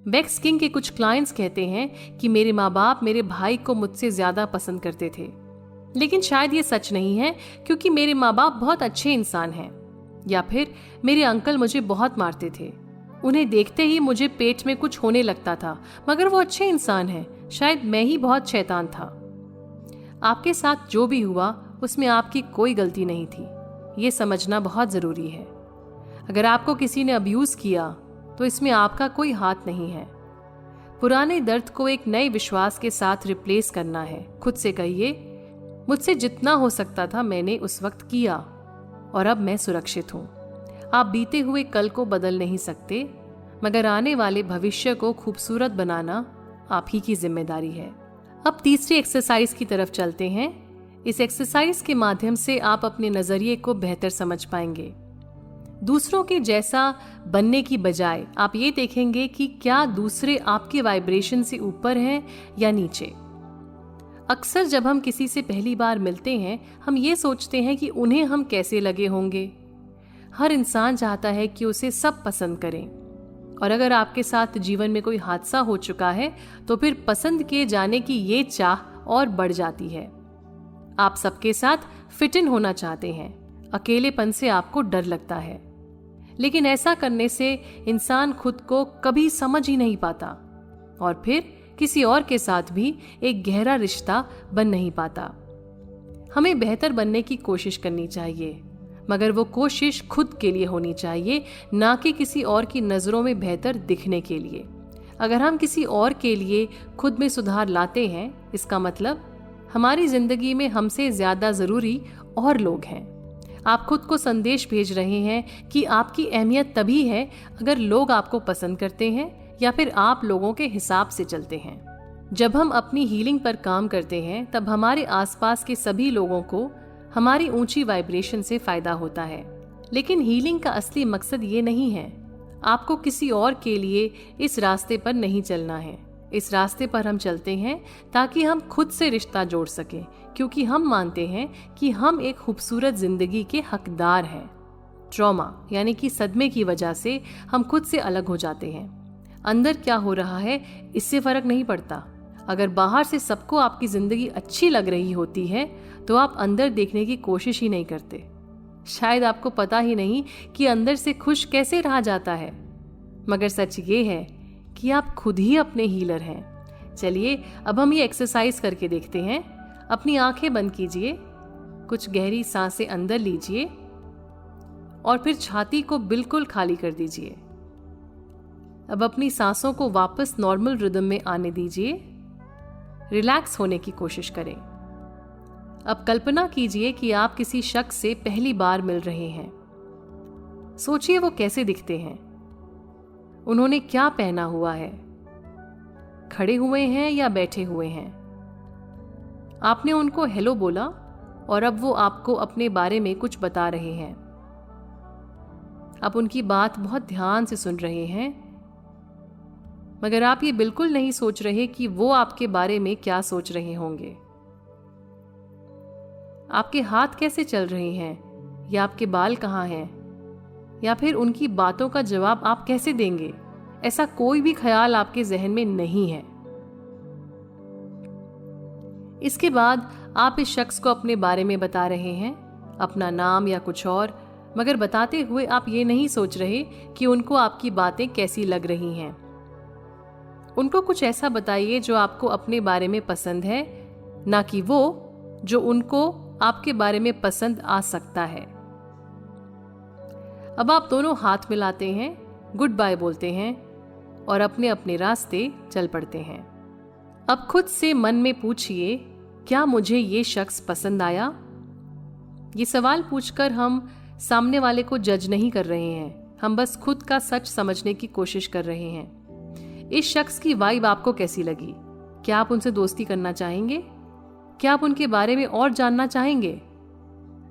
Bakes king के कुछ clients कहते हैं कि मेरे माँ बाप मेरे भाई को मुझसे ज्यादा पसंद करते थे, लेकिन शायद ये सच नहीं है, क्योंकि मेरे माँ बाप बहुत अच्छे इंसान हैं। या फिर मेरे अंकल मुझे बहुत मारते थे, उन्हें देखते ही मुझे पेट में कुछ होने लगता था, मगर वो अच्छे इंसान हैं, शायद मैं ही बहुत शैतान था। आपके साथ जो भी हुआ उसमें आपकी कोई गलती नहीं थी, ये समझना बहुत जरूरी है। अगर आपको किसी ने अब्यूज किया तो इसमें आपका कोई हाथ नहीं है। पुराने दर्द को एक नए विश्वास के साथ रिप्लेस करना है। खुद से कहिए, मुझसे जितना हो सकता था मैंने उस वक्त किया और अब मैं सुरक्षित हूं। आप बीते हुए कल को बदल नहीं सकते, मगर आने वाले भविष्य को खूबसूरत बनाना आप ही की जिम्मेदारी है। अब तीसरी एक्सरसाइज की तरफ चलते हैं। इस एक्सरसाइज के माध्यम से आप अपने नजरिए को बेहतर समझ पाएंगे। दूसरों के जैसा बनने की बजाय आप ये देखेंगे कि क्या दूसरे आपके वाइब्रेशन से ऊपर हैं या नीचे। अक्सर जब हम किसी से पहली बार मिलते हैं, हम ये सोचते हैं कि उन्हें हम कैसे लगे होंगे। हर इंसान चाहता है कि उसे सब पसंद करें, और अगर आपके साथ जीवन में कोई हादसा हो चुका है तो फिर पसंद किए जाने की ये चाह और बढ़ जाती है। आप सबके साथ फिट इन होना चाहते हैं, अकेलेपन से आपको डर लगता है, लेकिन ऐसा करने से इंसान खुद को कभी समझ ही नहीं पाता और फिर किसी और के साथ भी एक गहरा रिश्ता बन नहीं पाता। हमें बेहतर बनने की कोशिश करनी चाहिए, मगर वो कोशिश खुद के लिए होनी चाहिए, ना कि किसी और की नजरों में बेहतर दिखने के लिए। अगर हम किसी और के लिए खुद में सुधार लाते हैं, इसका मतलब हमारी जिंदगी में हमसे ज्यादा जरूरी और लोग हैं। आप खुद को संदेश भेज रहे हैं कि आपकी अहमियत तभी है अगर लोग आपको पसंद करते हैं या फिर आप लोगों के हिसाब से चलते हैं। जब हम अपनी हीलिंग पर काम करते हैं, तब हमारे आसपास के सभी लोगों को हमारी ऊंची वाइब्रेशन से फायदा होता है। लेकिन हीलिंग का असली मकसद ये नहीं है। आपको किसी और के लिए इस रास्ते पर नहीं चलना है। इस रास्ते पर हम चलते हैं ताकि हम खुद से रिश्ता जोड़ सकें, क्योंकि हम मानते हैं कि हम एक खूबसूरत जिंदगी के हकदार हैं। ट्रॉमा यानी कि सदमे की वजह से हम खुद से अलग हो जाते हैं। अंदर क्या हो रहा है इससे फर्क नहीं पड़ता। अगर बाहर से सबको आपकी जिंदगी अच्छी लग रही होती है तो आप अंदर देखने की कोशिश ही नहीं करते। शायद आपको पता ही नहीं कि अंदर से खुश कैसे रहा जाता है, मगर सच ये है कि आप खुद ही अपने हीलर हैं। चलिए अब हम ये एक्सरसाइज करके देखते हैं। अपनी आंखें बंद कीजिए, कुछ गहरी सांसें अंदर लीजिए और फिर छाती को बिल्कुल खाली कर दीजिए। अब अपनी सांसों को वापस नॉर्मल रिदम में आने दीजिए। रिलैक्स होने की कोशिश करें। अब कल्पना कीजिए कि आप किसी शख्स से पहली बार मिल रहे हैं। सोचिए वो कैसे दिखते हैं, उन्होंने क्या पहना हुआ है, खड़े हुए हैं या बैठे हुए हैं। आपने उनको हेलो बोला और अब वो आपको अपने बारे में कुछ बता रहे हैं। आप उनकी बात बहुत ध्यान से सुन रहे हैं, मगर आप ये बिल्कुल नहीं सोच रहे कि वो आपके बारे में क्या सोच रहे होंगे। आपके हाथ कैसे चल रहे हैं, या आपके बाल कहाँ हैं, या फिर उनकी बातों का जवाब आप कैसे देंगे, ऐसा कोई भी ख्याल आपके जहन में नहीं है। इसके बाद आप इस शख्स को अपने बारे में बता रहे हैं, अपना नाम या कुछ और, मगर बताते हुए आप ये नहीं सोच रहे कि उनको आपकी बातें कैसी लग रही हैं। उनको कुछ ऐसा बताइए जो आपको अपने बारे में पसंद है, ना कि वो जो उनको आपके बारे में पसंद आ सकता है। अब आप दोनों हाथ मिलाते हैं, गुड बाय बोलते हैं और अपने अपने रास्ते चल पड़ते हैं। अब खुद से मन में पूछिए, क्या मुझे ये शख्स पसंद आया? ये सवाल पूछकर हम सामने वाले को जज नहीं कर रहे हैं, हम बस खुद का सच समझने की कोशिश कर रहे हैं। इस शख्स की वाइब आपको कैसी लगी? क्या आप उनसे दोस्ती करना चाहेंगे? क्या आप उनके बारे में और जानना चाहेंगे?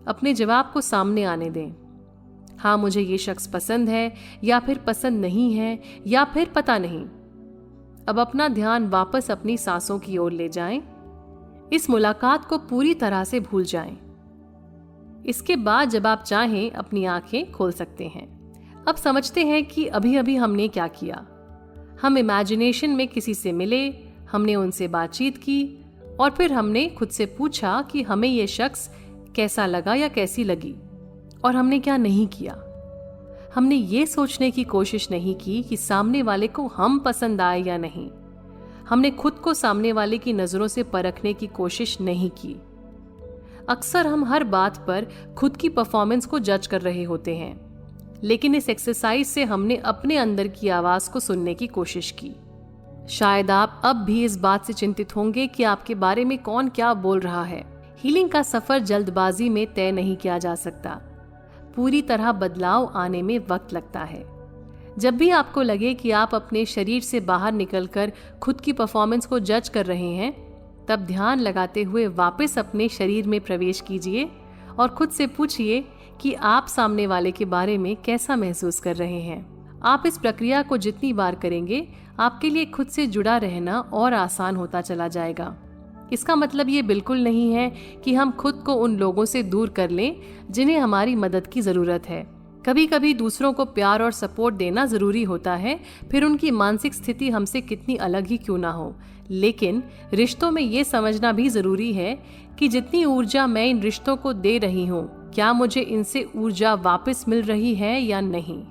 अपने जवाब को सामने आने दें। हाँ, मुझे ये शख्स पसंद है, या फिर पसंद नहीं है, या फिर पता नहीं। अब अपना ध्यान वापस अपनी सांसों की ओर ले जाएं। इस मुलाकात को पूरी तरह से भूल जाएं। इसके बाद जब आप चाहें अपनी आंखें खोल सकते हैं। अब समझते हैं कि अभी अभी हमने क्या किया। हम इमेजिनेशन में किसी से मिले, हमने उनसे बातचीत की और फिर हमने खुद से पूछा कि हमें यह शख्स कैसा लगा या कैसी लगी, और हमने क्या नहीं किया। हमने ये सोचने की कोशिश नहीं की कि सामने वाले को हम पसंद आए या नहीं। हमने खुद को सामने वाले की नजरों से परखने की कोशिश नहीं की। अक्सर हम हर बात पर खुद की परफॉर्मेंस को जज कर रहे होते हैं, लेकिन इस एक्सरसाइज से हमने अपने अंदर की आवाज को सुनने की कोशिश की। शायद आप अब भी इस बात से चिंतित होंगे कि आपके बारे में कौन क्या बोल रहा है। हीलिंग का सफर जल्दबाजी में तय नहीं किया जा सकता। पूरी तरह बदलाव आने में वक्त लगता है। जब भी आपको लगे कि आप अपने शरीर से बाहर निकलकर खुद की परफॉर्मेंस को जज कर रहे हैं, तब ध्यान लगाते हुए वापस अपने शरीर में प्रवेश कीजिए और खुद से पूछिए कि आप सामने वाले के बारे में कैसा महसूस कर रहे हैं। आप इस प्रक्रिया को जितनी बार करेंगे, आपके लिए खुद से जुड़ा रहना और आसान होता चला जाएगा। इसका मतलब ये बिल्कुल नहीं है कि हम खुद को उन लोगों से दूर कर लें जिन्हें हमारी मदद की जरूरत है। कभी कभी दूसरों को प्यार और सपोर्ट देना जरूरी होता है, फिर उनकी मानसिक स्थिति हमसे कितनी अलग ही क्यों ना हो। लेकिन रिश्तों में ये समझना भी जरूरी है कि जितनी ऊर्जा मैं इन रिश्तों को दे रही हूँ, क्या मुझे इनसे ऊर्जा वापस मिल रही है या नहीं।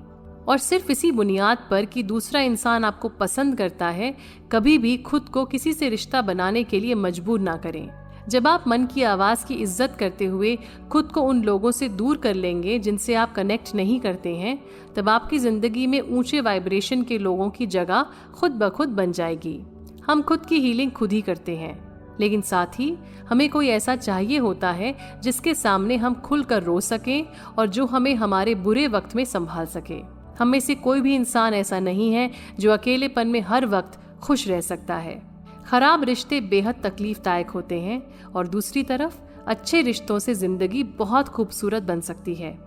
और सिर्फ इसी बुनियाद पर कि दूसरा इंसान आपको पसंद करता है, कभी भी खुद को किसी से रिश्ता बनाने के लिए मजबूर ना करें। जब आप मन की आवाज की इज्जत करते हुए खुद को उन लोगों से दूर कर लेंगे जिनसे आप कनेक्ट नहीं करते हैं, तब आपकी जिंदगी में ऊंचे वाइब्रेशन के लोगों की जगह खुद ब खुद बन जाएगी। हम खुद की हीलिंग खुद ही करते हैं, लेकिन साथ ही हमें कोई ऐसा चाहिए होता है जिसके सामने हम खुलकर रो सकें और जो हमें हमारे बुरे वक्त में संभाल सके। हम में से कोई भी इंसान ऐसा नहीं है जो अकेलेपन में हर वक्त खुश रह सकता है। खराब रिश्ते बेहद तकलीफदायक होते हैं और दूसरी तरफ अच्छे रिश्तों से जिंदगी बहुत खूबसूरत बन सकती है।